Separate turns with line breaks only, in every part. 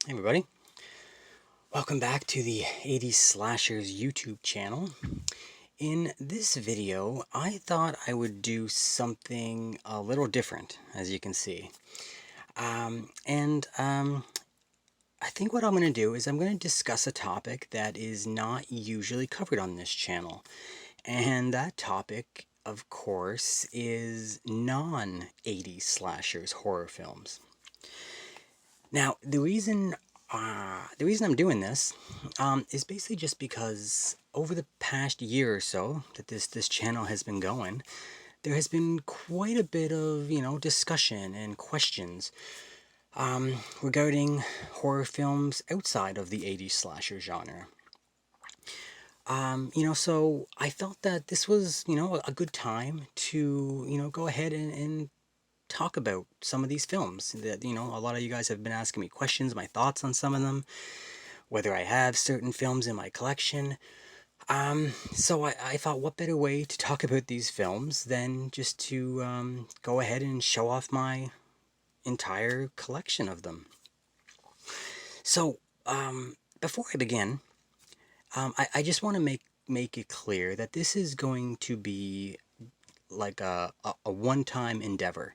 Hey everybody, welcome back to the 80s Slashers YouTube channel. In this video, I thought I would do something a little different, as you can see. I think what I'm going to do is I'm going to discuss a topic that is not usually covered on this channel. And that topic, of course, is non-80s slashers horror films. Now, the reason I'm doing this is basically just because over the past year or so that this channel has been going, there has been quite a bit of discussion and questions regarding horror films outside of the 80s slasher genre. So I felt that this was a good time to go ahead and talk about some of these films that a lot of you guys have been asking me questions, my thoughts on some of them, whether I have certain films in my collection. So I thought, what better way to talk about these films than just to go ahead and show off my entire collection of them. So before I begin, I just want to make it clear that this is going to be like a one-time endeavor.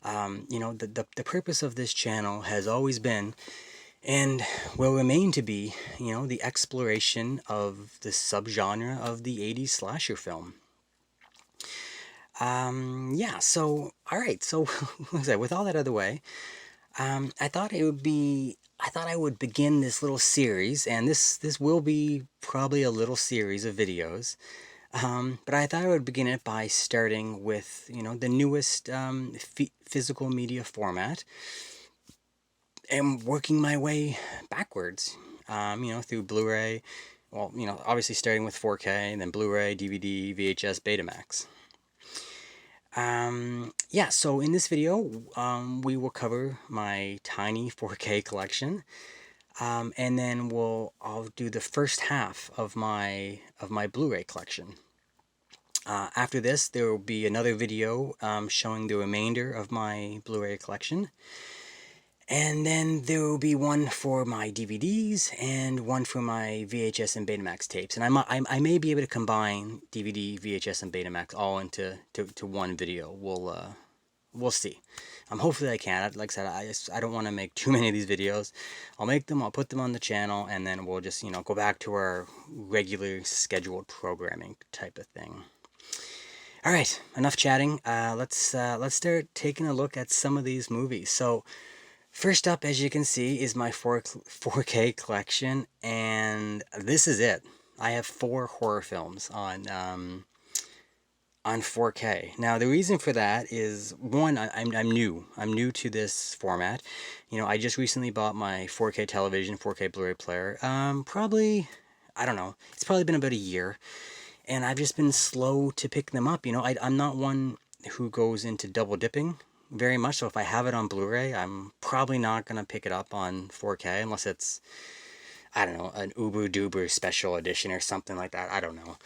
The purpose of this channel has always been and will remain to be, the exploration of the subgenre of the 80s slasher film. Alright, so with all that out of the way, I thought I would begin this little series, and this will be probably a little series of videos. But I thought I would begin it by starting with, the newest physical media format and working my way backwards, through Blu-ray. Well, obviously starting with 4K, and then Blu-ray, DVD, VHS, Betamax. So in this video, we will cover my tiny 4K collection. And then I'll do the first half of my Blu-ray collection. After this, there will be another video showing the remainder of my Blu-ray collection. And then there will be one for my DVDs and one for my VHS and Betamax tapes. And I may be able to combine DVD, VHS, and Betamax all into one video. We'll see. Hopefully I can. Like I said, I don't want to make too many of these videos. I'll make them, I'll put them on the channel, and then we'll just, go back to our regular scheduled programming type of thing. Alright, enough chatting. Let's start taking a look at some of these movies. So, first up, as you can see, is my 4K collection, and this is it. I have 4 horror films on 4K. Now, the reason for that is, one, I'm new to this format. I just recently bought my 4K television, 4K Blu-ray player. Probably, I don't know, it's probably been about a year, and I've just been slow to pick them up. I'm not one who goes into double dipping very much, so if I have it on Blu-ray, I'm probably not going to pick it up on 4K unless it's, I don't know, an Uber Duber special edition or something like that. I don't know.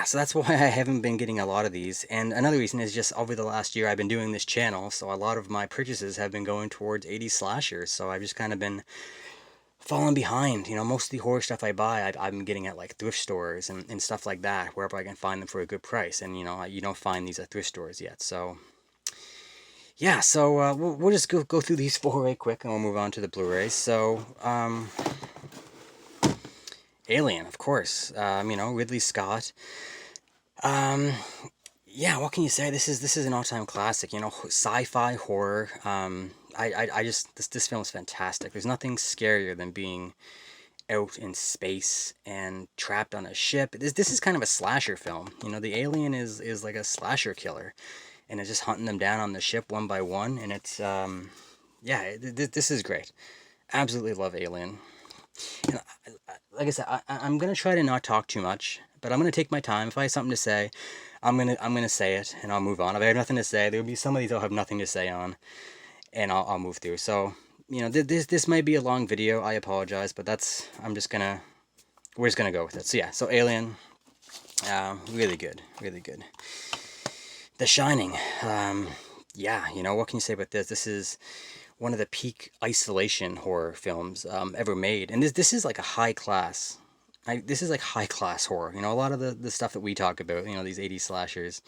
So that's why I haven't been getting a lot of these. And another reason is just over the last year I've been doing this channel, so a lot of my purchases have been going towards 80s slashers, so I've just kind of been falling behind. Most of the horror stuff I buy, I've been getting at like thrift stores and stuff like that, wherever I can find them for a good price. And you don't find these at thrift stores yet. So yeah, so we'll just go through these 4 right quick, and we'll move on to the Blu-rays. So Alien, of course. Ridley Scott. What can you say? This is an all-time classic. Sci-fi horror. This film is fantastic. There's nothing scarier than being out in space and trapped on a ship. This is kind of a slasher film. The alien is like a slasher killer, and it's just hunting them down on the ship one by one. And it's this is great. Absolutely love Alien. And like I said, I'm gonna try to not talk too much, but I'm gonna take my time. If I have something to say, I'm gonna say it, and I'll move on. If I have nothing to say, there'll be some of these I'll have nothing to say on, and I'll move through. So, this might be a long video. I apologize, but we're just gonna go with it. So yeah, so Alien, really good, really good. The Shining, Yeah, what can you say about this? This is one of the peak isolation horror films ever made, and this is like a high class. This is like high class horror. A lot of the stuff that we talk about, these 80s slashers,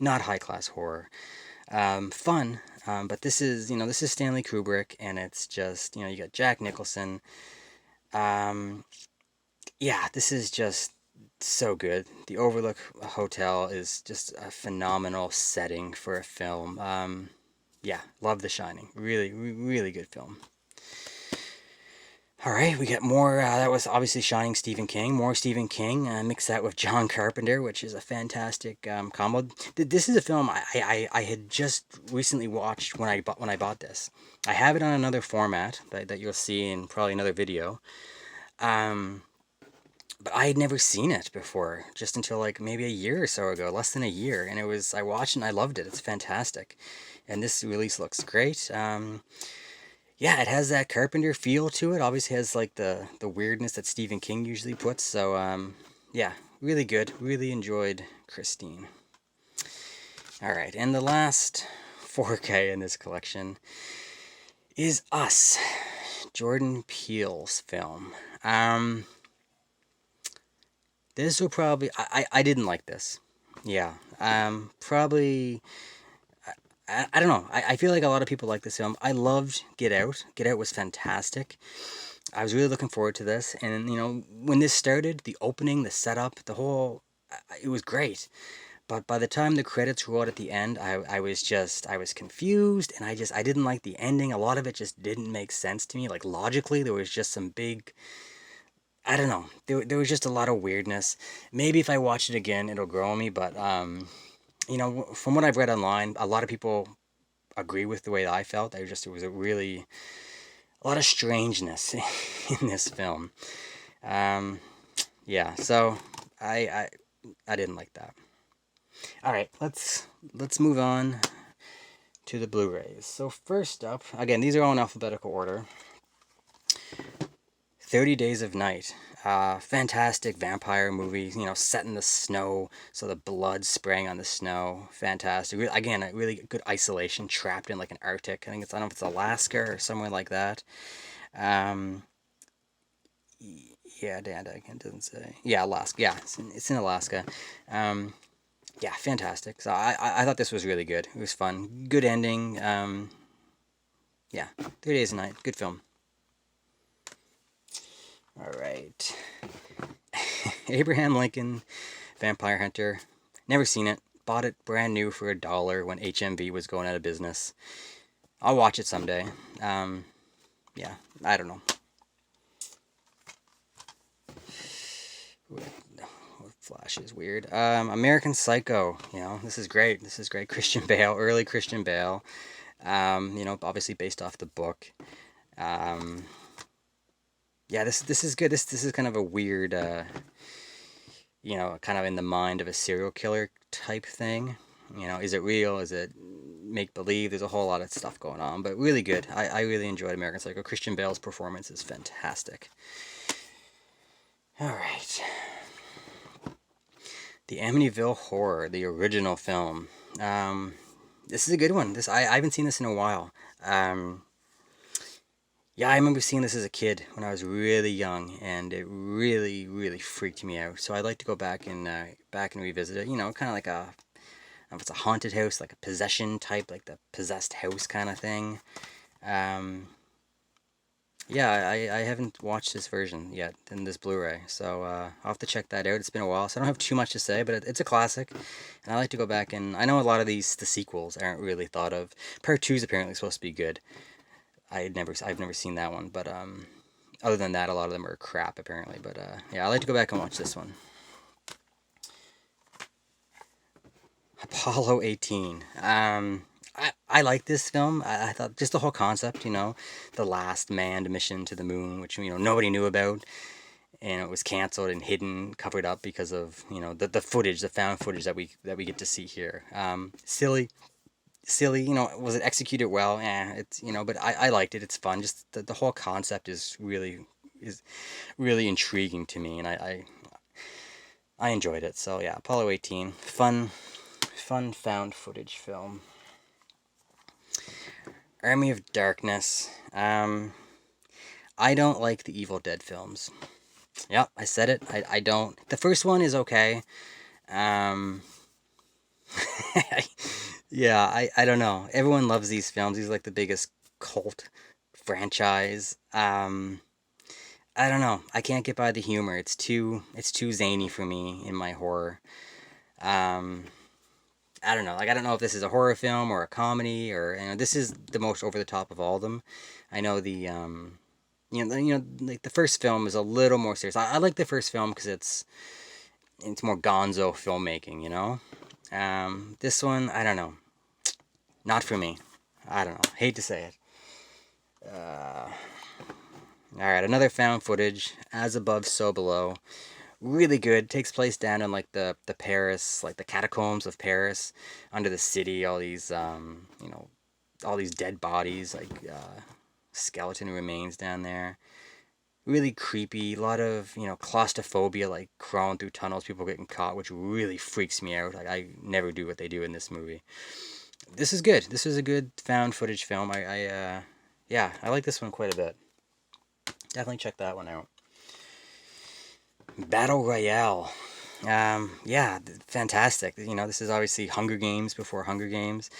not high class horror. Fun, but this is Stanley Kubrick, and it's just you got Jack Nicholson. Um, yeah, this is just so good. The Overlook Hotel is just a phenomenal setting for a film. Yeah, love The Shining. Really, really good film. All right, we got more. That was obviously Shining, Stephen King. More Stephen King. Mix that with John Carpenter, which is a fantastic combo. This is a film I had just recently watched when I bought this. I have it on another format that you'll see in probably another video. Um, but I had never seen it before, just until like maybe a year or so ago, less than a year. And I watched it and I loved it. It's fantastic. And this release looks great. Yeah, it has that Carpenter feel to it. Obviously has like the weirdness that Stephen King usually puts. So, yeah, really good. Really enjoyed Christine. All right, and the last 4K in this collection is Us, Jordan Peele's film. This will probably I didn't like this. Yeah. Probably I don't know. I feel like a lot of people like this film. I loved Get Out. Get Out was fantastic. I was really looking forward to this, and when this started, the opening, the setup, the whole, it was great. But by the time the credits rolled at the end, I was confused, and I didn't like the ending. A lot of it just didn't make sense to me. Like logically, there was just some big, I don't know. There was just a lot of weirdness. Maybe if I watch it again, it'll grow on me. But from what I've read online, a lot of people agree with the way that I felt. It was a lot of strangeness in this film. Um, yeah, so I, I I didn't like that. All right, let's move on to the Blu-rays. So first up, again, these are all in alphabetical order. 30 Days of Night. Fantastic vampire movie, set in the snow, so the blood spraying on the snow. Fantastic. Again, a really good isolation, trapped in like an Arctic. I don't know if it's Alaska or somewhere like that. Um, yeah, Dan, it doesn't say. Yeah, Alaska. Yeah, it's in Alaska. Um, yeah, fantastic. So I thought this was really good. It was fun. Good ending. Yeah, 30 Days of Night. Good film. All right. Abraham Lincoln, Vampire Hunter. Never seen it. Bought it brand new for $1 when HMV was going out of business. I'll watch it someday. Yeah, I don't know. What Flash is weird. American Psycho. This is great. This is great. Christian Bale, early Christian Bale. Obviously based off the book. Yeah, this is good. This is kind of a weird, kind of in the mind of a serial killer type thing. Is it real? Is it make believe? There's a whole lot of stuff going on, but really good. I really enjoyed American Psycho. Christian Bale's performance is fantastic. All right. The Amityville Horror, the original film. This is a good one. I haven't seen this in a while. Yeah, I remember seeing this as a kid when I was really young, and it really, really freaked me out. So I'd like to go back and revisit it. Kind of like if it's a haunted house, like a possession type, like the possessed house kind of thing. Um, yeah, I haven't watched this version yet in this Blu-ray, so I'll have to check that out. It's been a while, so I don't have too much to say, but it's a classic, and I like to go back and I know a lot of the sequels aren't really thought of. Part 2 is apparently supposed to be good. I've never seen that one, but other than that, a lot of them are crap apparently. But yeah, I like to go back and watch this one. Apollo 18. I like this film. I thought just the whole concept, the last manned mission to the moon, which nobody knew about, and it was canceled and hidden, covered up because of the footage, the found footage that we get to see here. Silly, was it executed well? It's but I liked it. It's fun. Just the whole concept is really intriguing to me, and I enjoyed it. So yeah, Apollo 18, fun found footage film. Army of Darkness. I don't like the Evil Dead films. Yep, I said it. I don't. The first one is okay. Um, yeah, I don't know. Everyone loves these films. These are like the biggest cult franchise. I don't know. I can't get by the humor. It's too zany for me in my horror. Um, I don't know. Like I don't know if this is a horror film or a comedy or this is the most over the top of all of them. I know like the first film is a little more serious. I like the first film because it's more gonzo filmmaking, you know? This one, I don't know. Not for me. I don't know. Hate to say it. Alright, another found footage. As above, so below. Really good. Takes place down in like the Paris, like the catacombs of Paris, under the city. All these, all these dead bodies, like skeleton remains down there. Really creepy. A lot of claustrophobia, like crawling through tunnels, people getting caught, which really freaks me out. I never do what they do in this movie. This is good. This is a good found footage film. Yeah, I like this one quite a bit. Definitely check that one out. Battle Royale. Yeah, fantastic. This is obviously Hunger Games before Hunger Games.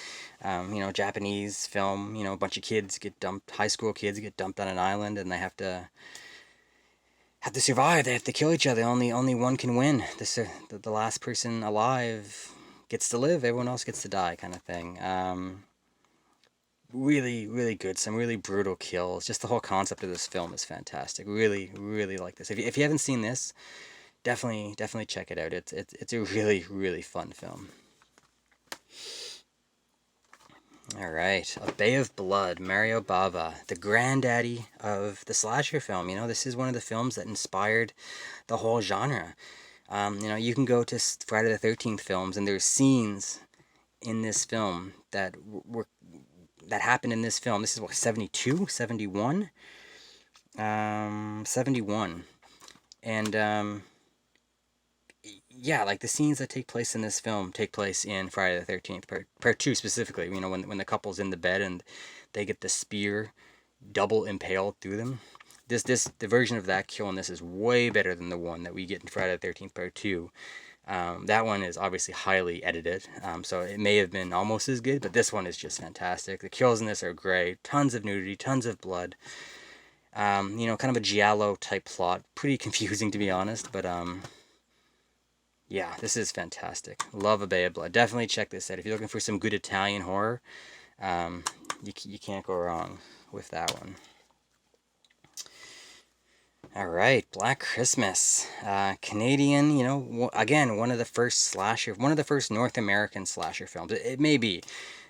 Japanese film. A bunch of kids get dumped, high school kids get dumped on an island, and they have to survive. They have to kill each other. Only one can win. The last person alive gets to live. Everyone else gets to die, kind of thing. Really, really good. Some really brutal kills. Just the whole concept of this film is fantastic. Really, really like this. If you haven't seen this, definitely check it out. It's a really, really fun film. All right, A Bay of Blood, Mario Bava, the granddaddy of the slasher film. This is one of the films that inspired the whole genre. You can go to Friday the 13th films, and there's scenes in this film that happened in this film. This is what, 72, 71, 71, and yeah, like the scenes that take place in this film take place in Friday the 13th, part 2 specifically. When the couple's in the bed and they get the spear double impaled through them. The version of that kill in this is way better than the one that we get in Friday the 13th part 2. That one is obviously highly edited, so it may have been almost as good, but this one is just fantastic. The kills in this are great. Tons of nudity, tons of blood. Kind of a giallo type plot. Pretty confusing, to be honest, but yeah, this is fantastic. Love A Bay of Blood. Definitely check this out. If you're looking for some good Italian horror, you can't go wrong with that one. All right, Black Christmas. Canadian, again, one of the first North American slasher films. It may be.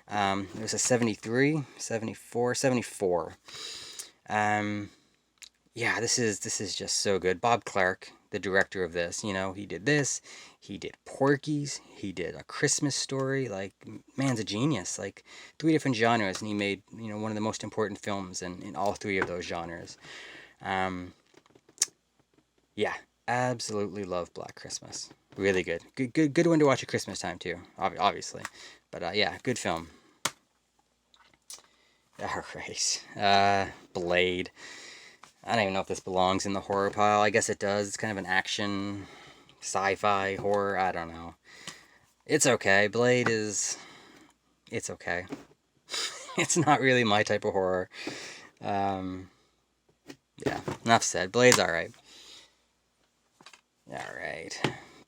It was a 73, 74, 74. Yeah, this is just so good. Bob Clark, the director of this, he did this. He did Porky's. He did A Christmas Story. Like, man's a genius. Like, 3 different genres, and he made, one of the most important films in all 3 of those genres. Yeah, absolutely love Black Christmas. Really good. Good one to watch at Christmas time too, obviously. But yeah, good film. All right. Blade. I don't even know if this belongs in the horror pile. I guess it does. It's kind of an action, sci-fi, horror. I don't know. It's okay. It's okay. It's not really my type of horror. Yeah, enough said. Blade's alright. Alright.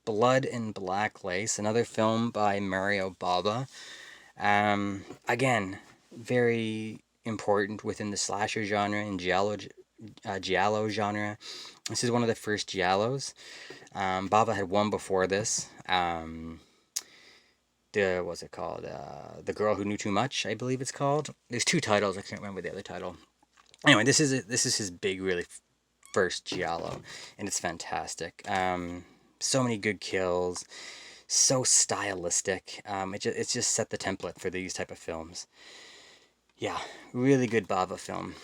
Blood and Black Lace, another film by Mario Bava. Again, very important within the slasher genre and giallo genre. This is one of the first giallos. Bava had one before this. What's it called? The Girl Who Knew Too Much, I believe it's called. There's 2 titles. I can't remember the other title. Anyway, this is his big, really first giallo, and it's fantastic. So many good kills, so stylistic. It's just set the template for these type of films. Yeah, really good Bava film.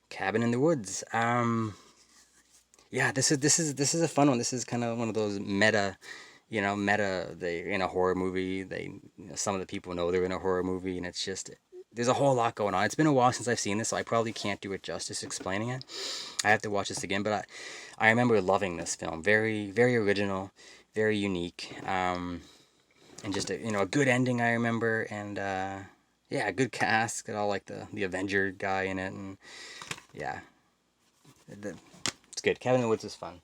Cabin in the Woods. Yeah, this is a fun one. This is kind of one of those meta they're in a horror movie. Some of the people know they're in a horror movie, and it's just there's a whole lot going on. It's been a while since I've seen this, so I probably can't do it justice explaining it. I have to watch this again, but I remember loving this film. Very, very original, very unique, and just a good ending. I remember, and yeah, a good cast. Got all like the Avenger guy in it, and yeah, it's good. Cabin in the Woods is fun.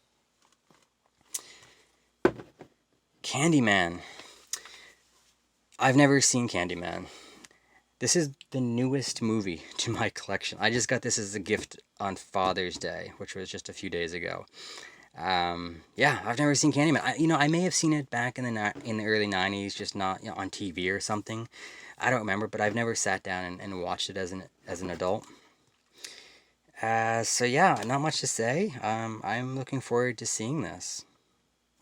Candyman. I've never seen Candyman. This is the newest movie to my collection. I just got this as a gift on Father's Day, which was just a few days ago. Yeah, I've never seen Candyman. I may have seen it back in the early '90s, just not on TV or something. I don't remember, but I've never sat down and watched it as an adult. So yeah, not much to say. I'm looking forward to seeing this.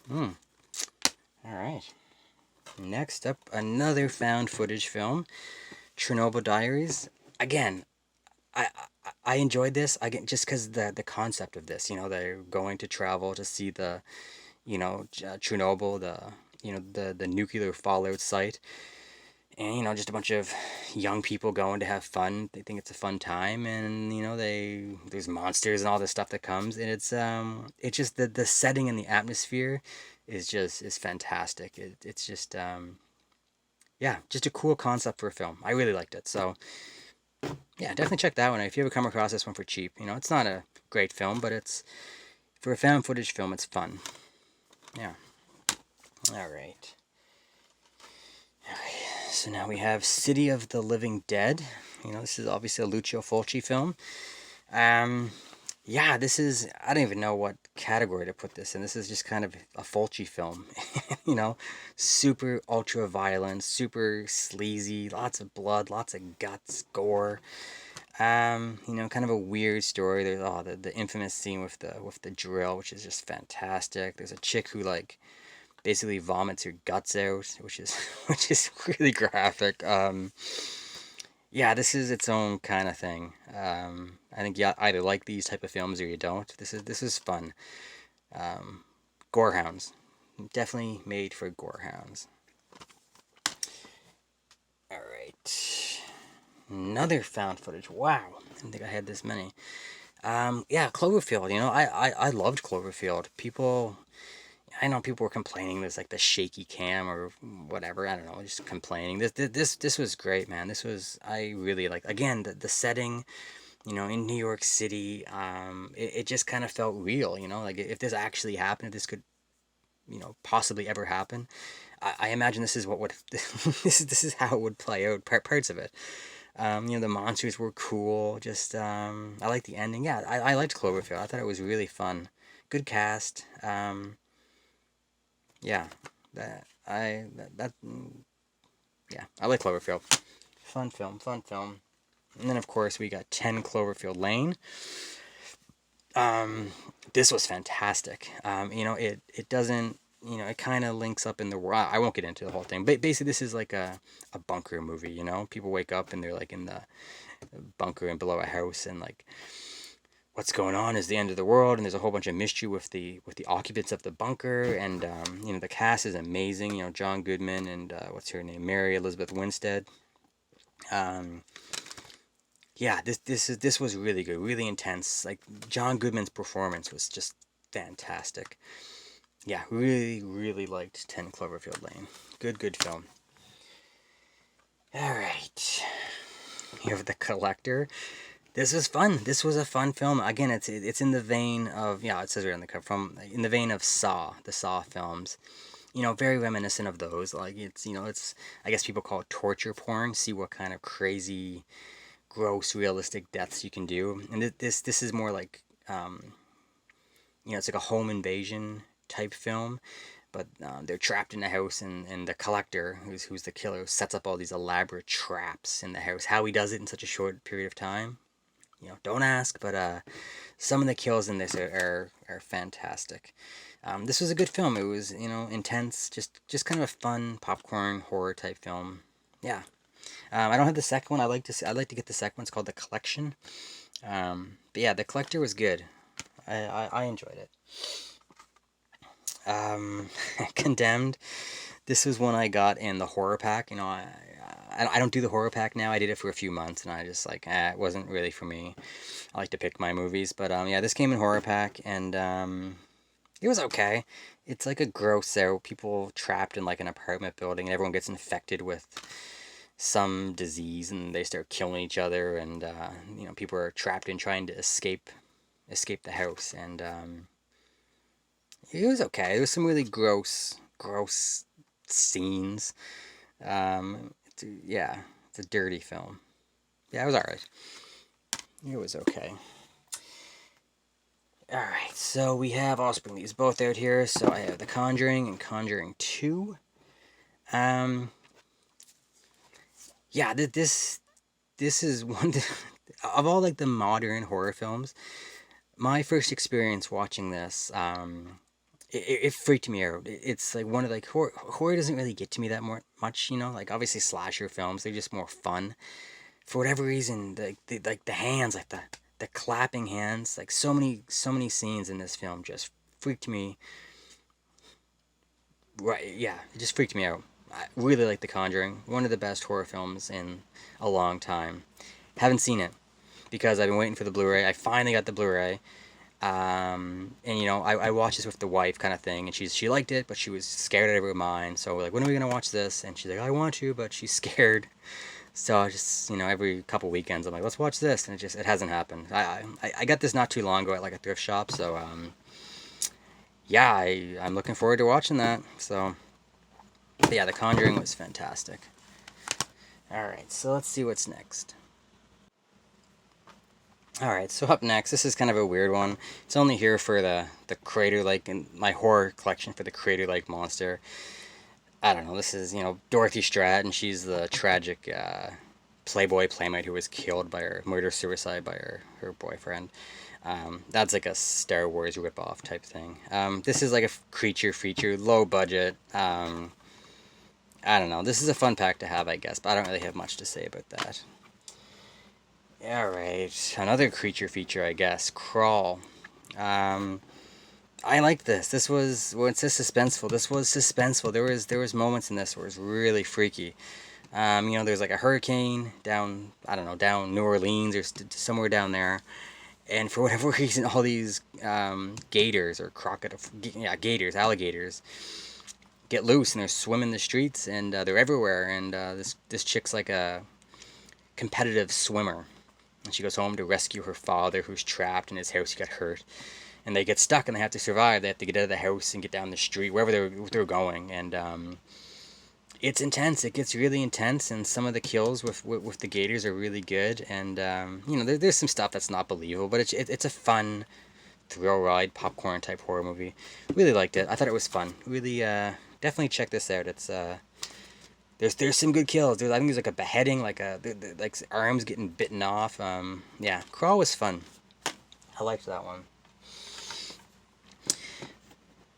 Hmm. All right. Next up, another found footage film, Chernobyl Diaries. Again, I I enjoyed this again just because the concept of this. They're going to travel to see the Chernobyl, the nuclear fallout site, and just a bunch of young people going to have fun. They think it's a fun time, and there's monsters and all this stuff that comes, and it's just the setting and the atmosphere is fantastic. It's just yeah, just a cool concept for a film. I really liked it. So yeah, definitely check that one out if you ever come across this one for cheap. It's not a great film, but it's for a found footage film. It's fun. Yeah. All right. So now we have City of the Living Dead. This is obviously a Lucio Fulci film. Yeah, this is, I don't even know what category to put this in. This is just kind of a Fulci film. Super ultra violent, super sleazy, lots of blood, lots of guts, gore. Kind of a weird story. There's the infamous scene with the drill, which is just fantastic. There's a chick who basically vomits her guts out, which is which is really graphic. Yeah, this is its own kind of thing. I think you either like these type of films or you don't. This is fun. Gorehounds, definitely made for gorehounds. All right, another found footage. Wow, I didn't think I had this many. Yeah, Cloverfield. I loved Cloverfield. I know people were complaining there's like the shaky cam or whatever. I don't know, just complaining. This was great, man. I really like, again, the setting, in New York City. It just kind of felt real, like if this actually happened, if this could, possibly ever happen. I imagine this is what would this is how it would play out. Parts of it. The monsters were cool. Just I like the ending. Yeah, I liked Cloverfield. I thought it was really fun. Good cast. Yeah, yeah, I like Cloverfield. Fun film, fun film. And then of course we got 10 Cloverfield Lane. This was fantastic. It doesn't, it kind of links up in the world. I won't get into the whole thing, but basically this is like a bunker movie. People wake up and they're like in the bunker and below a house, and like what's going on is the end of the world, and there's a whole bunch of mischief with the occupants of the bunker, and the cast is amazing. John Goodman and what's her name, Mary Elizabeth Winstead. Yeah, this was really good, really intense. Like John Goodman's performance was just fantastic. Yeah, really, really liked 10 Cloverfield Lane. Good film. All right, here with The Collector. This was fun. This was a fun film. Again, it's in the vein of, yeah, it says right on the cover, in the vein of Saw, the Saw films. Very reminiscent of those. Like it's I guess people call it torture porn. See what kind of crazy, gross, realistic deaths you can do. And this is more like it's like a home invasion type film. But they're trapped in the house, and the collector, who's the killer, sets up all these elaborate traps in the house. How he does it in such a short period of time, don't ask, but some of the kills in this are fantastic. This was a good film. It was, intense, just kind of a fun popcorn horror type film. Yeah. I don't have the second one. I'd like to get the second one. It's called The Collection. But yeah, The Collector was good. I enjoyed it. Condemned. This was one I got in the horror pack. I don't do the horror pack now. I did it for a few months, and I just like, it wasn't really for me. I like to pick my movies, but yeah, this came in horror pack, and it was okay. It's like a gross out, people trapped in like an apartment building, and everyone gets infected with some disease, and they start killing each other, and people are trapped in trying to escape the house, and it was okay. There was some really gross scenes. Yeah, it's a dirty film. Yeah, it was alright. It was okay. Alright, so we have, I'll just bring these both out here. So I have The Conjuring and Conjuring 2. Yeah, this is one of all like the modern horror films. My first experience watching this, it freaked me out. It's like one of like horror doesn't really get to me that much, Like obviously slasher films, they're just more fun. For whatever reason, the hands, like the clapping hands, like so many scenes in this film just freaked me. Right, yeah, it just freaked me out. I really like The Conjuring, one of the best horror films in a long time. Haven't seen it because I've been waiting for the Blu-ray. I finally got the Blu-ray. And I watched this with the wife kind of thing, and she liked it, but she was scared out of her mind. So we're like, when are we gonna watch this? And she's like, I want to, but she's scared. So I just, every couple weekends, I'm like, let's watch this, and it hasn't happened. I got this not too long ago at like a thrift shop, so yeah, I'm looking forward to watching that. So yeah, The Conjuring was fantastic. All right, so let's see what's next. All right, so up next, this is kind of a weird one. It's only here for the crater-like in my horror collection for the crater-like monster. I don't know. This is Dorothy Stratton. She's the tragic Playboy playmate who was killed by her murder-suicide by her boyfriend. That's like a Star Wars ripoff type thing. This is like a creature feature, low budget. I don't know. This is a fun pack to have, I guess, but I don't really have much to say about that. Alright, another creature feature, I guess. Crawl. I like this. This was, well, it says suspenseful. This was suspenseful. There was moments in this where it was really freaky. There's like a hurricane down, I don't know, down New Orleans or somewhere down there. And for whatever reason, all these gators or gators, alligators, get loose and they're swimming the streets and they're everywhere. And this chick's like a competitive swimmer. And she goes home to rescue her father, who's trapped in his house. He got hurt, and they get stuck, and they have to survive. They have to get out of the house and get down the street, wherever they're going. And it's intense. It gets really intense, and some of the kills with the gators are really good. And there's some stuff that's not believable, but it's a fun thrill ride, popcorn type horror movie. Really liked it. I thought it was fun. Really, definitely check this out. It's There's some good kills. I think there's like a beheading, like like arms getting bitten off. Yeah, Crawl was fun. I liked that one.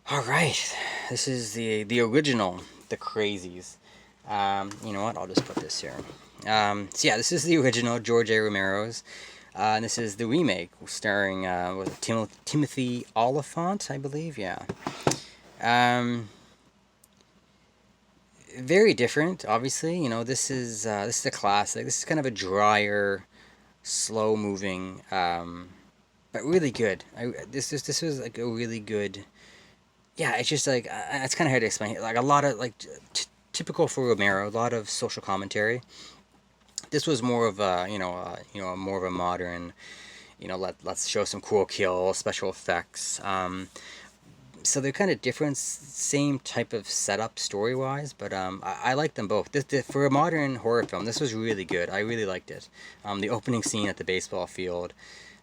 All right, this is the original, The Crazies. You know what? I'll just put this here. So yeah, this is the original George A. Romero's. And this is the remake starring Timothy Olyphant, I believe. Yeah. Very different, obviously. This is a classic. This is kind of a drier, slow moving, but really good. This was like a really good. Yeah, it's just like it's kind of hard to explain. Like a lot of like typical for Romero, a lot of social commentary. This was more of a more of a modern. Let's show some cool kills, special effects. So they're kind of different, same type of setup story-wise, but I like them both. For a modern horror film, this was really good. I really liked it. The opening scene at the baseball field,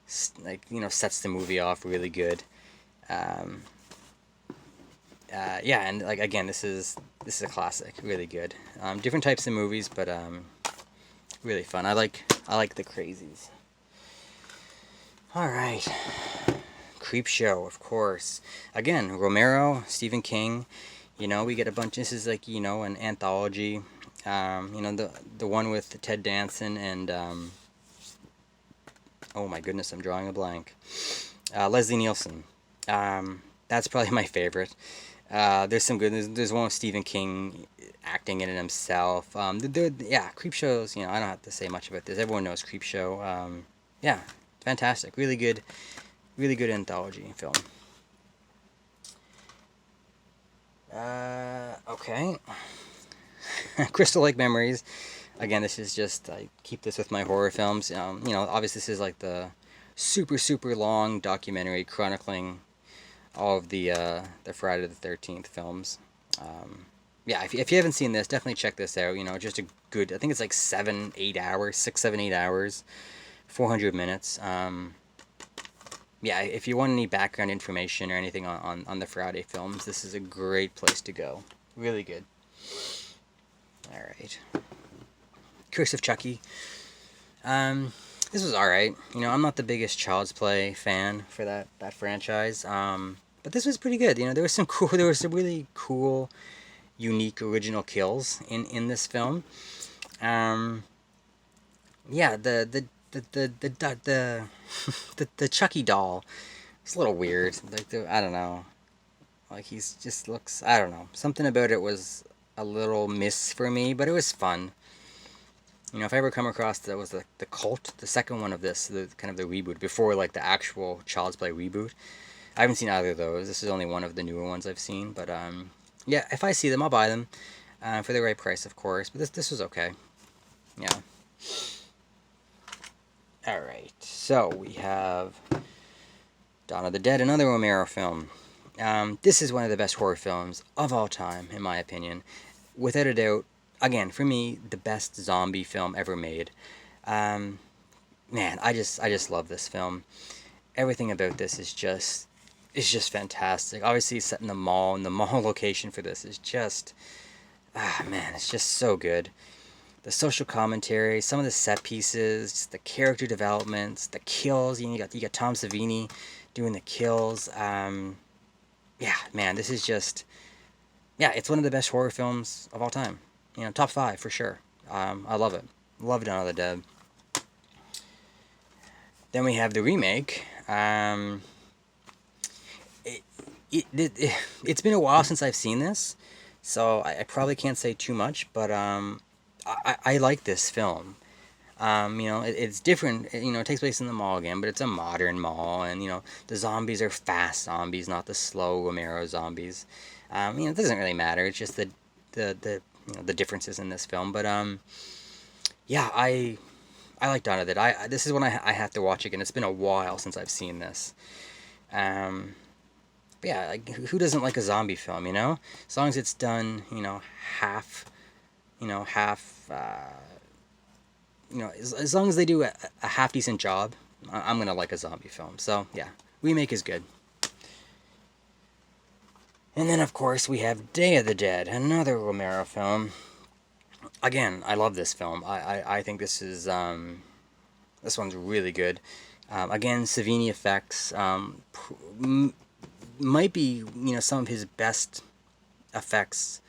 sets the movie off really good. Yeah, and like again, this is a classic, really good. Different types of movies, but really fun. I like the Crazies. All right. Creepshow, of course. Again, Romero, Stephen King. We get a bunch. This is like an anthology. The one with Ted Danson and oh my goodness, I'm drawing a blank. Leslie Nielsen. That's probably my favorite. There's some good. There's one with Stephen King acting in it himself. Yeah, Creepshow's. I don't have to say much about this. Everyone knows Creepshow. Yeah, fantastic. Really good anthology film. Okay. Crystal Lake Memories. Again, this is just, I keep this with my horror films. Obviously this is like the super long documentary chronicling all of the Friday the 13th films. Yeah, if you haven't seen this, definitely check this out. Just a good, I think it's like 7-8 hours, 6-7-8 hours, 400 minutes. Yeah, if you want any background information or anything on the Friday films, this is a great place to go. Really good. Alright. Curse of Chucky. This was alright. I'm not the biggest Child's Play fan for that franchise. But this was pretty good. There were some really cool, unique, original kills in this film. Yeah, the Chucky doll. It's a little weird. Like, I don't know. Like, he's just looks, I don't know. Something about it was a little miss for me, but it was fun. If I ever come across that was the Cult, the second one of this, the kind of the reboot before like the actual Child's Play reboot. I haven't seen either of those. This is only one of the newer ones I've seen, but yeah, if I see them, I'll buy them for the right price, of course. But this was okay. Yeah. All right. So we have Dawn of the Dead, another Romero film. This is one of the best horror films of all time, in my opinion. Without a doubt, again, for me, the best zombie film ever made. Man, I just love this film. Everything about this is just fantastic. Obviously, it's set in the mall, and the mall location for this is just, man, it's just so good. The social commentary, some of the set pieces, the character developments, the kills. You got Tom Savini doing the kills. Yeah, man, this is just, yeah, it's one of the best horror films of all time. Top 5 for sure. I love it. Love Dawn of the Dead. Then we have the remake. It's been a while since I've seen this, so I probably can't say too much, but I like this film. It's different. It takes place in the mall again, but it's a modern mall, and the zombies are fast zombies, not the slow Romero zombies. It doesn't really matter. It's just the differences in this film. But yeah, I like Dawn of the Dead. This is one I have to watch again. It's been a while since I've seen this. But yeah, like, who doesn't like a zombie film? As long as it's done, half. As long as they do a half decent job, I'm gonna like a zombie film. So yeah, remake is good. And then of course we have Day of the Dead, another Romero film. Again, I love this film. I think this is this one's really good. Again, Savini effects might be some of his best effects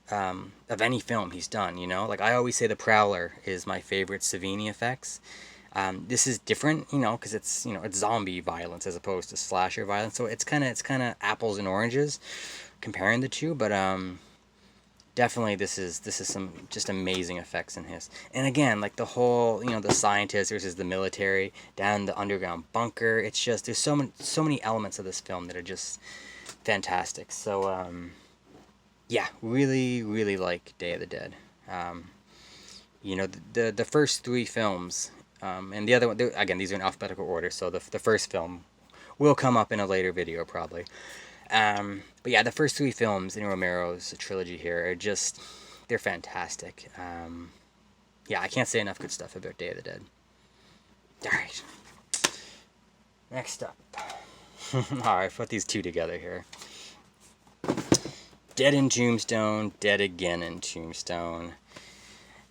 of any film he's done. Like I always say, The Prowler is my favorite Savini effects. This is different, because it's it's zombie violence as opposed to slasher violence. So it's kind of apples and oranges comparing the two, but definitely this is some just amazing effects in his. And again, like the whole the scientists versus the military down the underground bunker. It's just there's so many elements of this film that are just fantastic. So yeah, really like Day of the Dead. The first 3 films, and the other one, again, these are in alphabetical order, so the first film will come up in a later video probably. But yeah, the first 3 films in Romero's trilogy here are just, they're fantastic. Yeah, I can't say enough good stuff about Day of the Dead. Alright. Next up. Alright, put these 2 together here. Dead in Tombstone, Dead Again in Tombstone.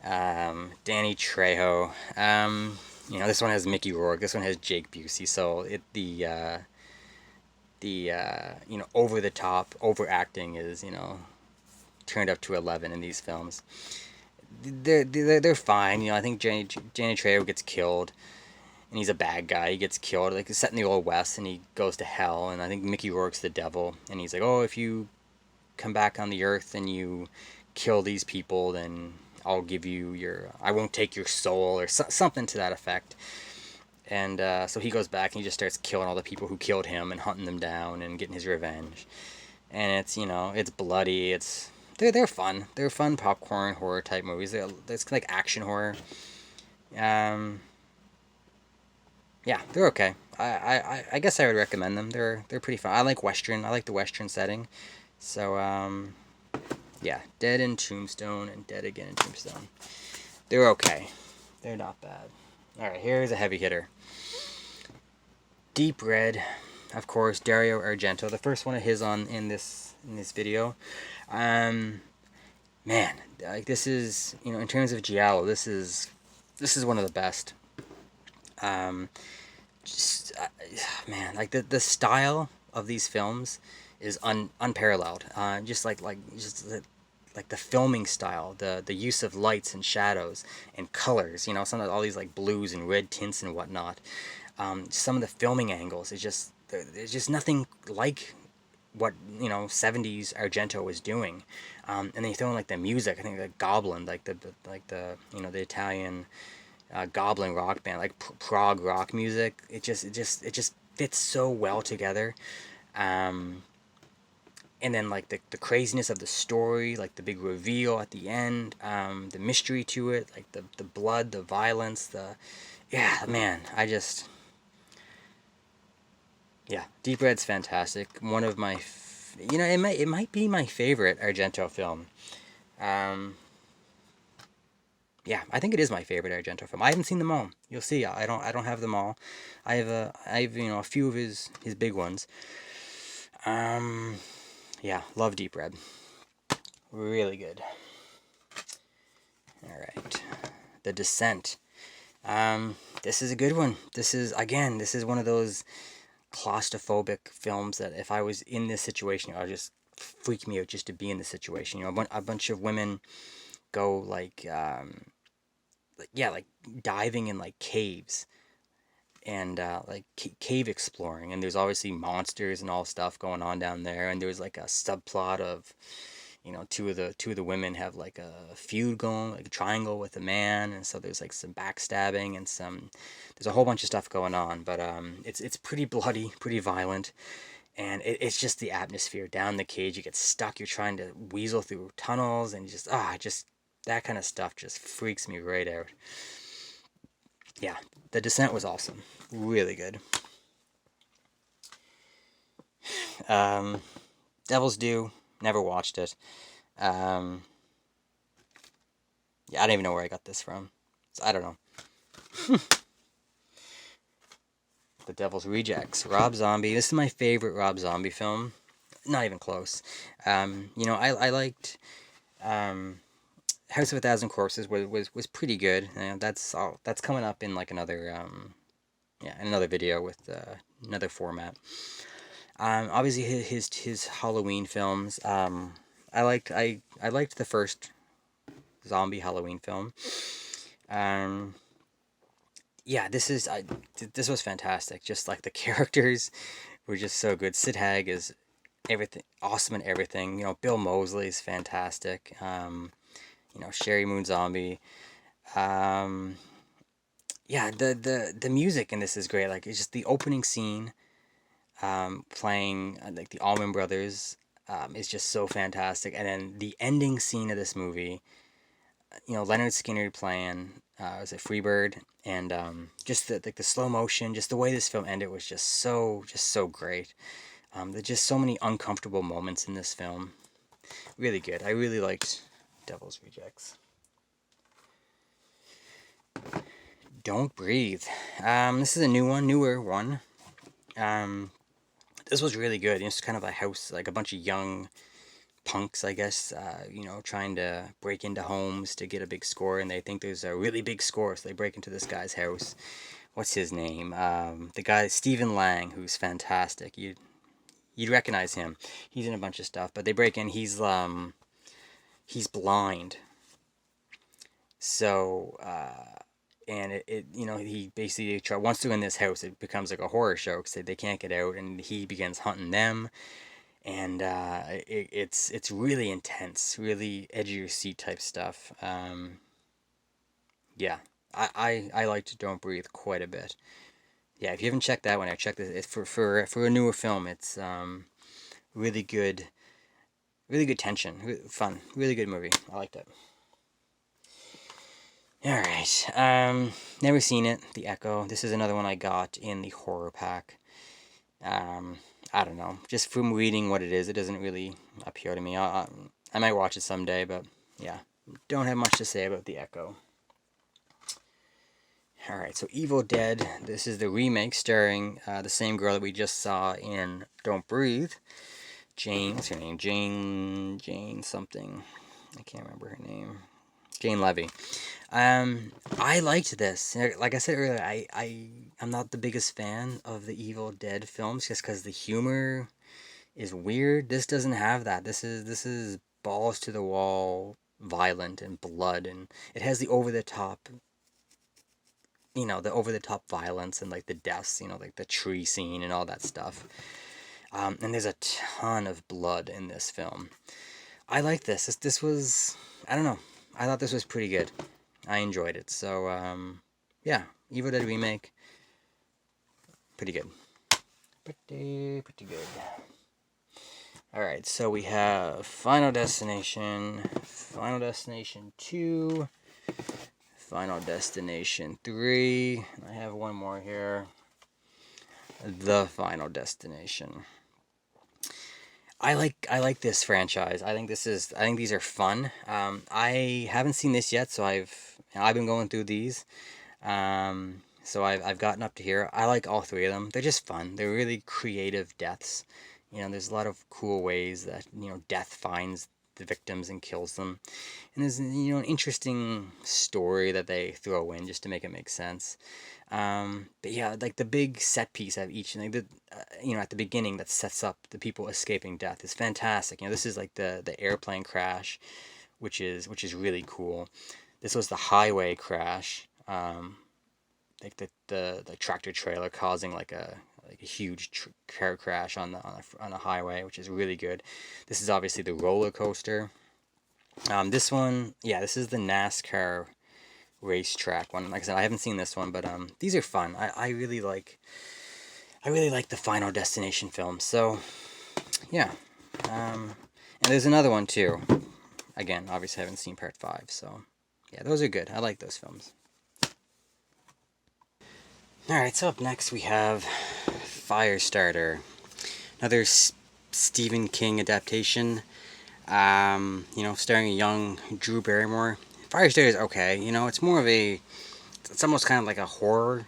Danny Trejo. This one has Mickey Rourke. This one has Jake Busey. So the over the top overacting is turned up to 11 in these films. They're fine. I think Danny Trejo gets killed. and he's a bad guy. He gets killed. Like, it's set in the Old West, and he goes to hell. And I think Mickey Rourke's the devil, and he's like, "Oh, if you come back on the earth and you kill these people, then I'll give you I won't take your soul," or something to that effect. And so he goes back and he just starts killing all the people who killed him and hunting them down and getting his revenge. And it's, it's bloody. They're fun. They're fun popcorn horror type movies. It's like action horror. Um, yeah, they're okay. I guess I would recommend them. They're pretty fun. I like Western. I like the Western setting. So yeah, Dead in Tombstone and Dead Again in Tombstone. They're okay. They're not bad. All right, here's a heavy hitter. Deep Red, of course, Dario Argento, the first one of his in this video. Man, like, this is, in terms of giallo, this is one of the best. Just man, like, the style of these films is unparalleled. Just like the filming style, the use of lights and shadows and colors, some of all these like blues and red tints and whatnot. Some of the filming angles is just, there's just nothing like what 70s Argento was doing. And then you throw in like the music. I think like Goblin, like the the Italian Goblin rock band, like prog rock music. It just fits so well together. And then like the craziness of the story, like the big reveal at the end, the mystery to it, like the blood, the violence, yeah, man, yeah, Deep Red's fantastic. One of my, it might be my favorite Argento film. Yeah, I think it is my favorite Argento film. I haven't seen them all. You'll see. I don't have them all. I have a few of his big ones. Yeah, love Deep Red. Really good. All right, The Descent. This is a good one. This is one of those claustrophobic films that if I was in this situation, it would just freak me out just to be in the situation. A bunch of women go like diving in like caves and like cave exploring, and there's obviously monsters and all stuff going on down there, and there's like a subplot of two of the women have like a feud going, like a triangle with a man, and so there's like some backstabbing and there's a whole bunch of stuff going on, but it's pretty bloody, pretty violent, and it's just the atmosphere down the cage. You get stuck, you're trying to weasel through tunnels, and just that kind of stuff just freaks me right out. Yeah, The Descent was awesome, really good. Devil's Due, never watched it. Yeah, I don't even know where I got this from. So I don't know. The Devil's Rejects, Rob Zombie. This is my favorite Rob Zombie film. Not even close. I liked House of a Thousand Corpses was pretty good. That's coming up in like another in another video with another format. Obviously his Halloween films. I liked the first zombie Halloween film. Yeah, this was fantastic. Just like the characters were just so good. Sid Haig is everything, awesome in everything. Bill Moseley is fantastic. Sherry Moon Zombie. Yeah, the music in this is great. Like, it's just the opening scene, playing like the Allman Brothers, is just so fantastic, and then the ending scene of this movie, Leonard Skinner playing, was it Freebird, and just the slow motion, just the way this film ended was just so great. There's just so many uncomfortable moments in this film. Really good. I really liked Devil's Rejects. Don't Breathe. This is a newer one. This was really good. It's kind of a house, like a bunch of young punks, I guess, trying to break into homes to get a big score, and they think there's a really big score, so they break into this guy's house. What's his name? The guy, Stephen Lang, who's fantastic. You'd recognize him. He's in a bunch of stuff, but they break in. He's blind. So and he basically once they're in this house, it becomes like a horror show because they can't get out, and he begins hunting them, and it's really intense, really edge of your seat type stuff. Yeah, I liked Don't Breathe quite a bit. Yeah, if you haven't checked that one out, check this. It's for a newer film. It's really good, really good tension, fun, really good movie. I liked it. All right. Never seen it. The Echo. This is another one I got in the horror pack. Um, I don't know. Just from reading what it is, it doesn't really appeal to me. I might watch it someday, but yeah, don't have much to say about the Echo. All right. So Evil Dead. This is the remake starring the same girl that we just saw in Don't Breathe. Jane. What's her name? Jane something. I can't remember her name. Jane Levy. I liked this. Like I said earlier, I'm not the biggest fan of the Evil Dead films just because the humor is weird. This doesn't have that. This is balls to the wall, violent and blood, and it has the over the top, the over the top violence and like the deaths, like the tree scene and all that stuff. And there's a ton of blood in this film. I like this. This was, I don't know. I thought this was pretty good. I enjoyed it. So, yeah, Evil Dead remake, pretty good. Pretty good. Alright, so we have Final Destination 2, Final Destination 3, I have one more here, The Final Destination. I like this franchise. I think these are fun. I haven't seen this yet, so I've been going through these. So I've gotten up to here. I like all three of them. They're just fun. They're really creative deaths. There's a lot of cool ways that death finds the victims and kills them. And there's an interesting story that they throw in just to make it make sense. But yeah, like the big set piece of each, like at the beginning that sets up the people escaping death is fantastic. This is like the airplane crash, which is really cool. This was the highway crash, like the tractor trailer causing like a huge car crash on the highway, which is really good. This is obviously the roller coaster. This one, yeah, this is the NASCAR racetrack one. Like I said, I haven't seen this one, but these are fun. I really like the Final Destination films. So yeah, and there's another one too. Again, obviously I haven't seen part 5, so yeah, those are good. I like those films. Alright, so up next we have Firestarter, another Stephen King adaptation, starring a young Drew Barrymore. Firestarter is okay, it's more of it's almost kind of like a horror,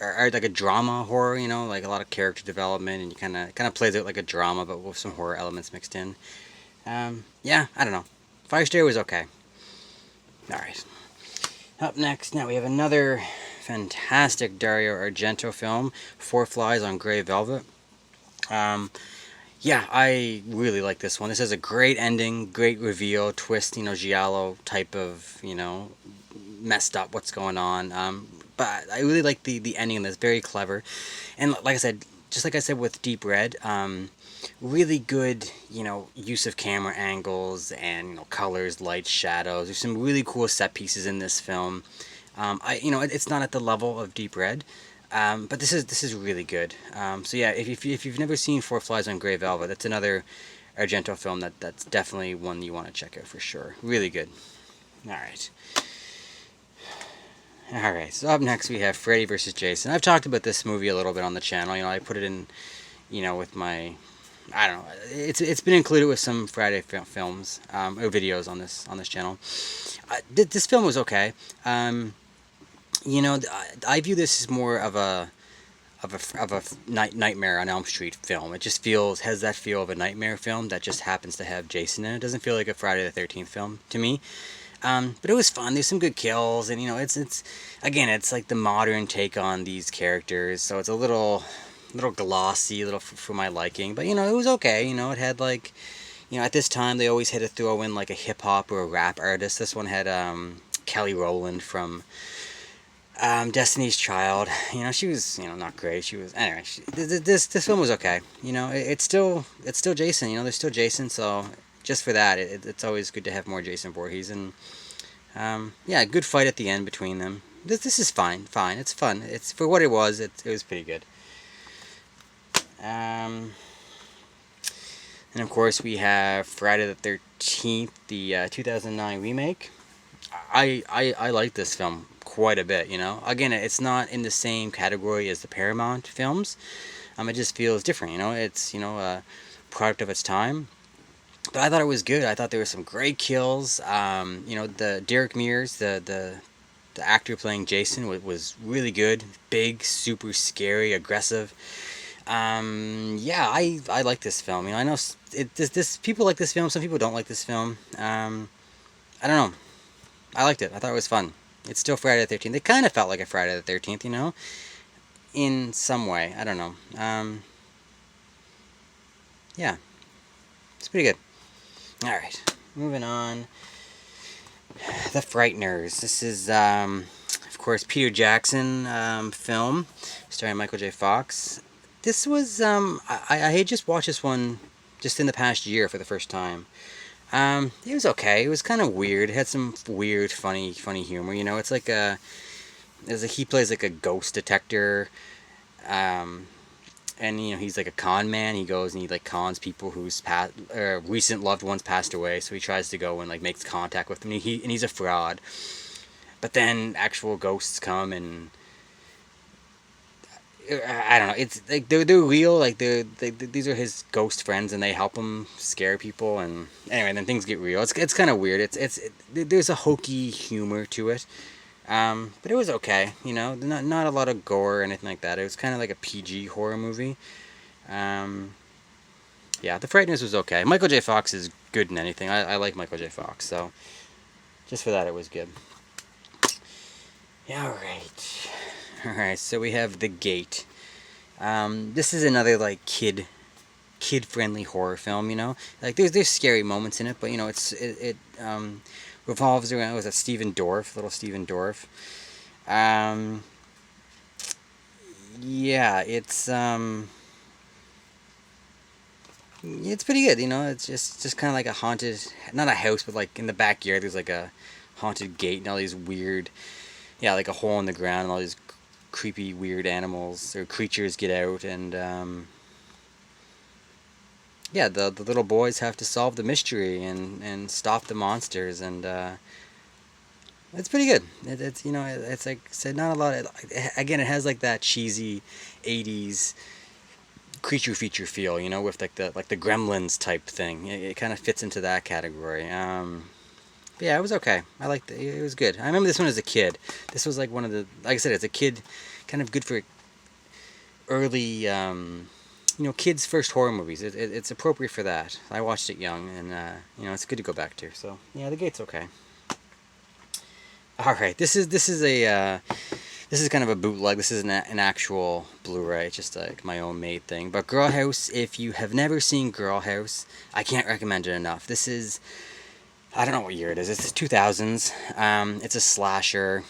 or like a drama horror, like a lot of character development, and you kind of plays it like a drama, but with some horror elements mixed in. Yeah, I don't know. Firestarter was okay. Alright. Up next, now we have another fantastic Dario Argento film, Four Flies on Grey Velvet. Yeah, I really like this one. This has a great ending, great reveal, twist, giallo type of, messed up what's going on. But I really like the ending of this, very clever. And like I said, just like I said with Deep Red, really good, use of camera angles and, colors, lights, shadows. There's some really cool set pieces in this film. It's not at the level of Deep Red, but this is really good. So yeah, if you've never seen Four Flies on Grey Velvet, that's another Argento film that's definitely one you want to check out for sure. Really good. All right. So up next we have Freddy vs. Jason. I've talked about this movie a little bit on the channel. I put it in, with my, I don't know. It's been included with some Friday films or videos on this channel. This film was okay. I view this as more of a Nightmare on Elm Street film. It just has that feel of a nightmare film that just happens to have Jason in it. It doesn't feel like a Friday the 13th film to me. But it was fun. There's some good kills, and it's again, it's like the modern take on these characters, so it's a little glossy, a little for my liking. But it was okay. It had like, at this time they always had to throw in like a hip hop or a rap artist. This one had Kelly Rowland from Destiny's Child. You know, she was, you know, not great. She was anyway. This film was okay. You know, it's still Jason. You know, there's still Jason. So just for that, it's always good to have more Jason Voorhees. And yeah, good fight at the end between them. This is fine. Fine. It's fun. It's for what it was. It was pretty good. And of course we have Friday the 13th, the 2009 remake. I like this film quite a bit. You know, again, it's not in the same category as the Paramount films. It just feels different. You know, it's, you know, a product of its time. But I thought it was good. I thought there were some great kills. You know, the Derek Mears, the actor playing Jason, was really good. Big, super scary, aggressive. Yeah, I like this film. You know, I know this people like this film. Some people don't like this film. I don't know. I liked it. I thought it was fun. It's still Friday the 13th. It kind of felt like a Friday the 13th, you know, in some way. I don't know. Yeah, it's pretty good. All right, moving on. The Frighteners. This is, of course, Peter Jackson film starring Michael J. Fox. This was, I had just watched this one just in the past year for the first time. It was okay. It was kind of weird. It had some weird, funny humor. You know, it's like he plays like a ghost detector, and you know he's like a con man. He goes and he like cons people whose recent loved ones passed away. So he tries to go and like makes contact with them. And he's a fraud. But then actual ghosts come and I don't know. It's like they're real. Like these are his ghost friends, and they help him scare people. And anyway, then things get real. It's kind of weird. There's a hokey humor to it. But it was okay. You know, not a lot of gore or anything like that. It was kind of like a PG horror movie. Yeah, The Frighteners was okay. Michael J. Fox is good in anything. I like Michael J. Fox, so just for that, it was good. Yeah, all right. Alright, so we have The Gate. This is another like kid friendly horror film, you know? Like there's scary moments in it, but you know, it revolves around little Stephen Dorff. Yeah, it's pretty good, you know. It's just kind of like a haunted, not a house, but like in the backyard there's like a haunted gate and all these weird, yeah, like a hole in the ground and all these creepy, weird animals or creatures get out, and yeah, the little boys have to solve the mystery and stop the monsters, and it's pretty good. It's you know, it's like I said, not a lot. Again, it has like that cheesy '80s creature feature feel, you know, with like the Gremlins type thing. It kind of fits into that category. But yeah, it was okay. I liked it. It was good. I remember this one as a kid. This was like one of the, like I said, as a kid, kind of good for early, you know, kids' first horror movies. It's appropriate for that. I watched it young, and you know, it's good to go back to. So yeah, The Gate's okay. All right, this is kind of a bootleg. This is an actual Blu-ray, just like my own made thing. But Girl House, if you have never seen Girl House, I can't recommend it enough. This is, I don't know what year it is. It's 2000s. It's a slasher,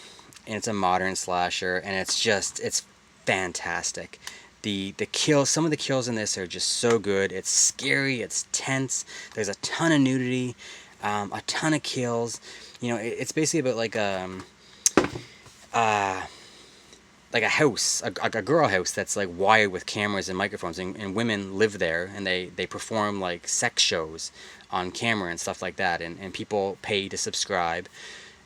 and it's a modern slasher, and it's fantastic. Some of the kills in this are just so good. It's scary. It's tense. There's a ton of nudity, a ton of kills. You know, it's basically about like a house, a girl house that's like wired with cameras and microphones, and women live there, and they perform like sex shows on camera and stuff like that, and people pay to subscribe,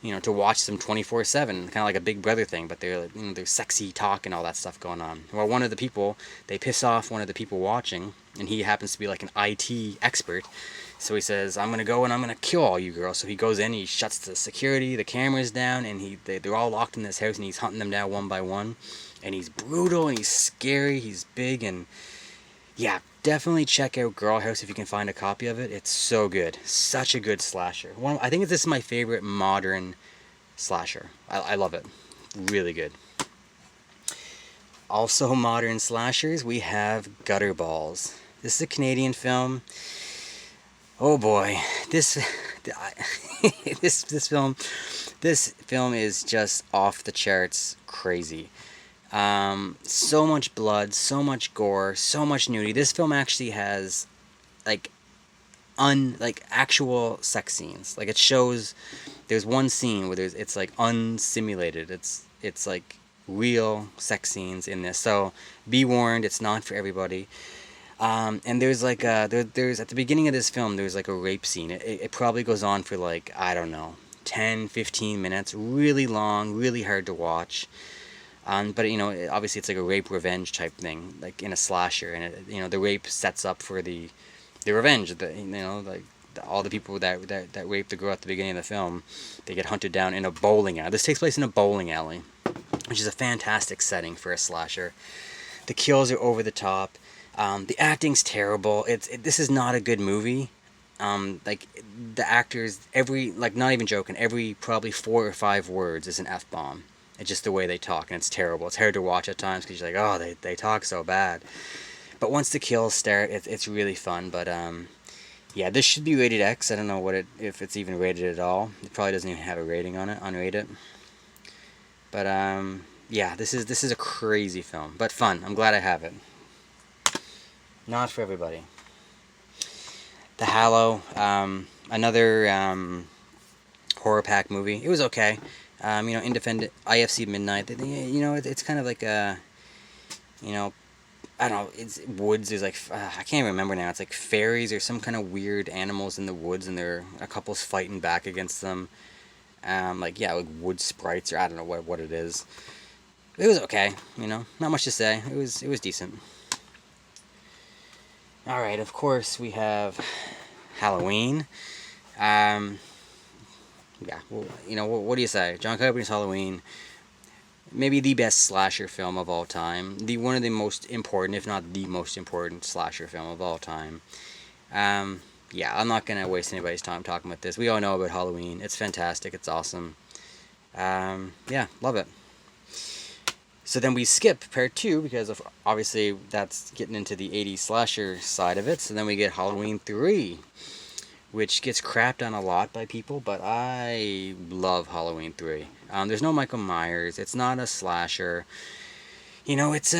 you know, to watch them 24/7, kind of like a Big Brother thing, but they're, you know, there's sexy talk and all that stuff going on. Well, one of the people, they piss off one of the people watching, and he happens to be like an IT expert. So he says, I'm going to go and I'm going to kill all you girls. So he goes in, he shuts the security, the cameras down, and they're all locked in this house, and he's hunting them down one by one. And he's brutal, and he's scary, he's big, and yeah, definitely check out Girl House if you can find a copy of it. It's so good. Such a good slasher. I think this is my favorite modern slasher. I love it. Really good. Also modern slashers, we have Gutterballs. This is a Canadian film. Oh boy, this This film is just off the charts crazy. So much blood, so much gore, so much nudity. This film actually has like like actual sex scenes. Like it shows there's one scene where it's like unsimulated. It's like real sex scenes in this. So be warned, it's not for everybody. And there's like there's at the beginning of this film there's like a rape scene. It probably goes on for like, I don't know, 10, 15 minutes. Really long, really hard to watch. But obviously it's like a rape revenge type thing, like in a slasher, and the rape sets up for the revenge. Like all the people that raped the girl at the beginning of the film, they get hunted down in a bowling alley. This takes place in a bowling alley, which is a fantastic setting for a slasher. The kills are over the top. The acting's terrible. This is not a good movie. Like the actors, not even joking, every probably 4 or 5 words is an F-bomb. It's just the way they talk, and it's terrible. It's hard to watch at times because you're like, oh, they talk so bad. But once the kills start, it's really fun. But yeah, this should be rated X. I don't know if it's even rated at all. It probably doesn't even have a rating on it, unrated. But yeah, this is a crazy film, but fun. I'm glad I have it. Not for everybody. The Hallow, another horror pack movie. It was okay. Independent IFC Midnight. It's kind of like a, I don't know. It's woods. There's like I can't remember now. It's like fairies or some kind of weird animals in the woods, and there are a couple's fighting back against them. Like wood sprites, or I don't know what it is. It was okay. Not much to say. It was decent. All right. Of course, we have Halloween. Yeah, well, what do you say? John Carpenter's Halloween, maybe the best slasher film of all time. One of the most important, if not the most important, slasher film of all time. Yeah, I'm not gonna waste anybody's time talking about this. We all know about Halloween. It's fantastic. It's awesome. Yeah, love it. So then we skip part 2 because obviously that's getting into the 80s slasher side of it. So then we get Halloween 3. Which gets crapped on a lot by people, but I love Halloween 3. There's no Michael Myers. It's not a slasher. It's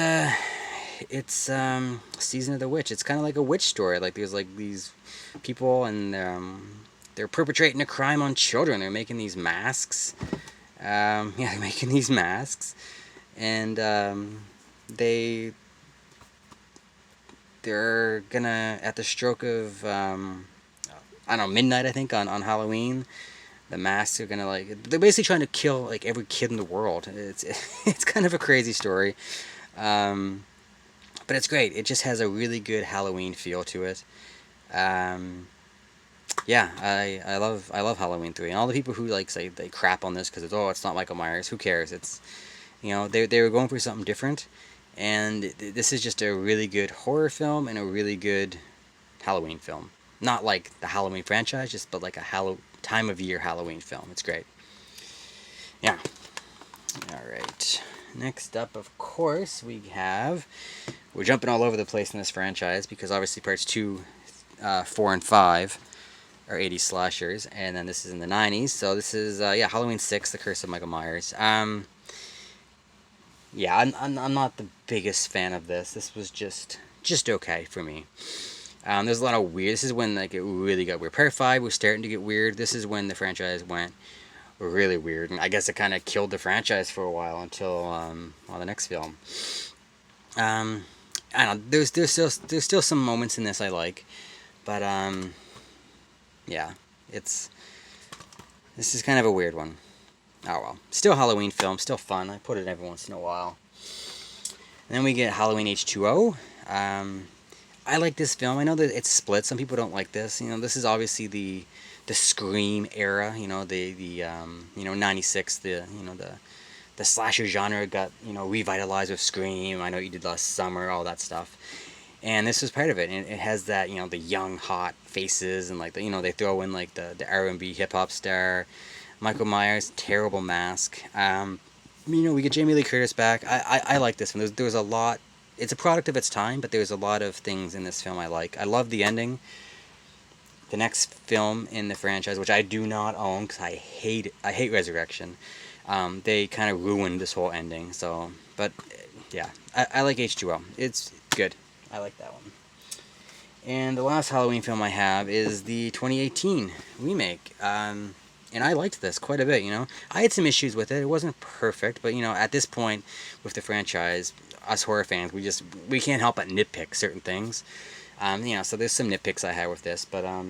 Season of the Witch. It's kind of like a witch story. Like there's like these people, and they're perpetrating a crime on children. They're making these masks. They're making these masks, and they're gonna, at the stroke of I don't know, midnight, I think, on Halloween, the masks are gonna they're basically trying to kill like every kid in the world. It's kind of a crazy story, but it's great. It just has a really good Halloween feel to it. Yeah, I love Halloween 3, and all the people who say they crap on this because it's not Michael Myers. Who cares? It's they were going for something different, and this is just a really good horror film and a really good Halloween film. Not like the Halloween franchise, but like a time of year Halloween film. It's great. Yeah. All right. Next up, of course, we're jumping all over the place in this franchise because obviously parts 2, 4, and 5 are 80s slashers, and then this is in the 90s. So this is Halloween 6, The Curse of Michael Myers. Yeah, I'm not the biggest fan of this. This was just okay for me. There's a lot of weird. This is when it really got weird. Part 5 was starting to get weird. This is when the franchise went really weird, and I guess it kind of killed the franchise for a while until the next film. I don't know. There's still some moments in this I like, but yeah, this is kind of a weird one. Oh well, still Halloween film, still fun. I put it every once in a while. And then we get Halloween H2O. I like this film. I know that it's split. Some people don't like this. This is obviously the Scream era. The 96. The slasher genre got revitalized with Scream. I know you did last summer, all that stuff. And this was part of it. And it has that the young hot faces, and they throw in the R&B hip hop star, Michael Myers, terrible mask. We get Jamie Lee Curtis back. I like this one. There was a lot. It's a product of its time, but there's a lot of things in this film I like. I love the ending. the next film in the franchise, which I do not own because I hate Resurrection. They kind of ruined this whole ending. So, but yeah, I like H2O. It's good. I like that one. And the last Halloween film I have is the 2018 remake. And I liked this quite a bit, you know. I had some issues with it. It wasn't perfect, but, you know, at this point with the franchise, us horror fans, we can't help but nitpick certain things. You know, so there's some nitpicks I had with this, but I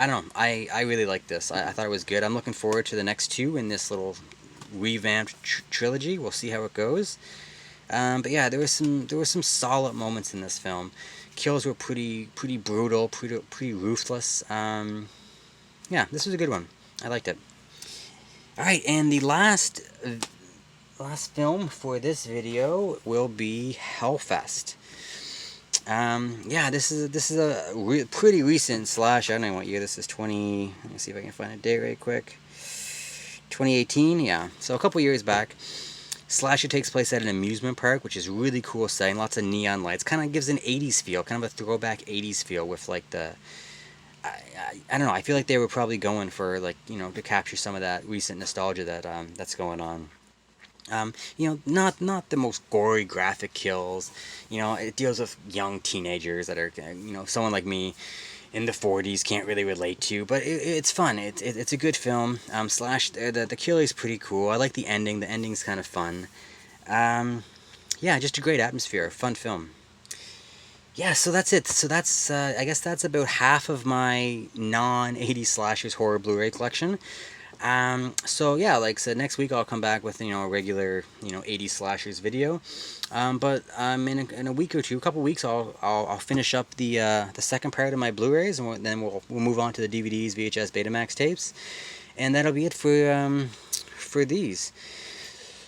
don't know. I really like this. I thought it was good. I'm looking forward to the next two in this little revamped trilogy. We'll see how it goes. But yeah, there was some solid moments in this film. Kills were pretty brutal, pretty ruthless. Yeah, this was a good one. I liked it. All right, and the last film for this video will be Hellfest. Yeah, this is a pretty recent slash. I don't know what year this is. Let me see if I can find a date right quick. 2018, yeah. So a couple years back. Slasher takes place at an amusement park, which is really cool setting. Lots of neon lights. Kind of gives an 80s feel, kind of a throwback 80s feel with like the... I don't know. I feel like they were probably going for, like, you know, to capture some of that recent nostalgia that that's going on. You know, not the most gory graphic kills. You know, it deals with young teenagers that are, you know, someone like me in the 40s can't really relate to, but it's fun. It's a good film. Slash the killer is pretty cool. I like the ending. The ending's kind of fun. Yeah, just a great atmosphere. Fun film. Yeah, so that's it. So that's I guess that's about half of my non-80s slashers horror Blu-ray collection. So yeah, like I said, next week I'll come back with, you know, a regular, you know, 80s slashers video. But in a week or two, a couple weeks, I'll finish up the second part of my Blu-rays, and then we'll move on to the DVDs, VHS, Betamax tapes, and that'll be it for these.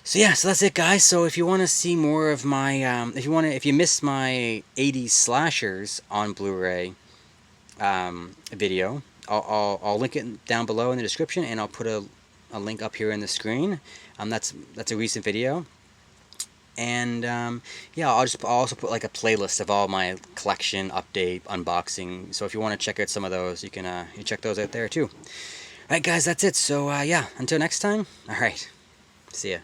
So yeah, so that's it, guys. So if you want to see more of my, if you missed my 80s slashers on Blu-ray video, I'll link it down below in the description, and I'll put a link up here in the screen. That's a recent video, and yeah, I'll also put like a playlist of all my collection update unboxing. So if you want to check out some of those, you can you check those out there too. All right, guys, that's it. So yeah, until next time. All right, see ya.